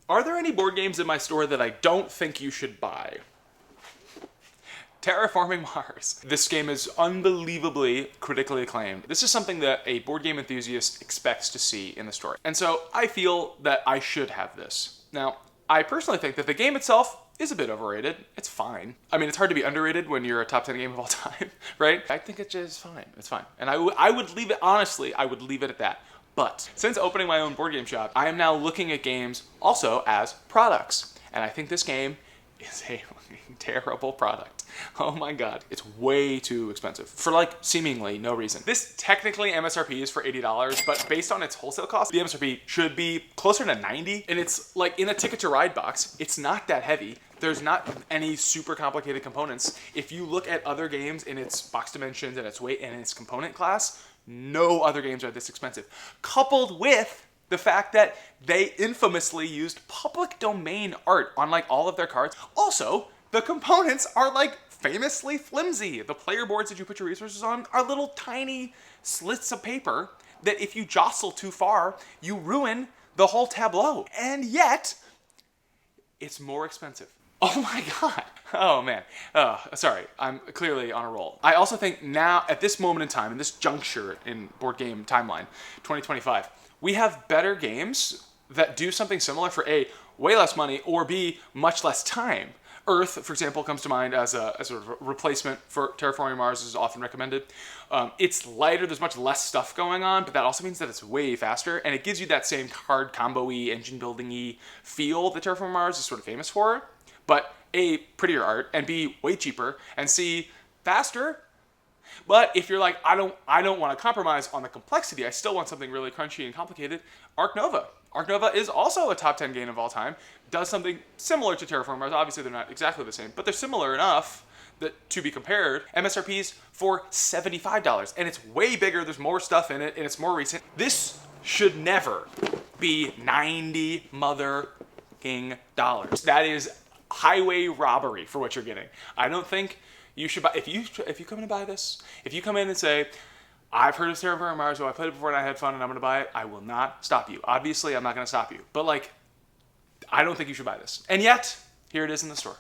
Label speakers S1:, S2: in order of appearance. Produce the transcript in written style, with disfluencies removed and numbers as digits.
S1: Are there any board games in my store that I don't think you should buy? Terraforming Mars. This game is unbelievably critically acclaimed. This is something that a board game enthusiast expects to see in the store. And so I feel that I should have this. Now, I personally think that the game itself is a bit overrated. It's fine. I mean, it's hard to be underrated when you're a top 10 game of all time, right? I think it's just fine. It's fine. And I would leave it, honestly, I would leave it at that. But since opening my own board game shop, I am now looking at games also as products. And I think this game is a terrible product. Oh my god, it's way too expensive for like seemingly no reason. This technically MSRP is for $80, but based on its wholesale cost, the MSRP should be closer to $90. And it's like in a Ticket to Ride box, it's not that heavy. There's not any super complicated components. If you look at other games in its box dimensions and its weight and its component class, no other games are this expensive. Coupled with the fact that they infamously used public domain art on like all of their cards. Also, the components are like famously flimsy. The player boards that you put your resources on are little tiny slits of paper that if you jostle too far, you ruin the whole tableau. And yet, it's more expensive. Oh my god. Oh man. Sorry, I'm clearly on a roll. I also think now, at this moment in time, in this juncture in board game timeline, 2025, we have better games that do something similar for A, way less money, or B, much less time. Earth, for example, comes to mind as a sort of replacement for Terraforming Mars, is often recommended. It's lighter, there's much less stuff going on, but that also means that it's way faster, and it gives you that same card combo-y, engine building-y feel that Terraforming Mars is sort of famous for, but A, prettier art, and B, way cheaper, and C, faster. But if you're like, I don't want to compromise on the complexity, I still want something really crunchy and complicated, Ark Nova. Ark Nova is also a top 10 game of all time, does something similar to Terraforming Mars. Obviously, they're not exactly the same, but they're similar enough that to be compared. MSRP's for $75, and it's way bigger, there's more stuff in it, and it's more recent. This should never be $90 mother-king dollars. That is highway robbery for what you're getting. I don't think you should buy, if you come in and buy this, if you come in and say, I've heard of Terraforming Mars, so I played it before and I had fun and I'm going to buy it, I will not stop you. Obviously, I'm not going to stop you. But like, I don't think you should buy this. And yet, here it is in the store.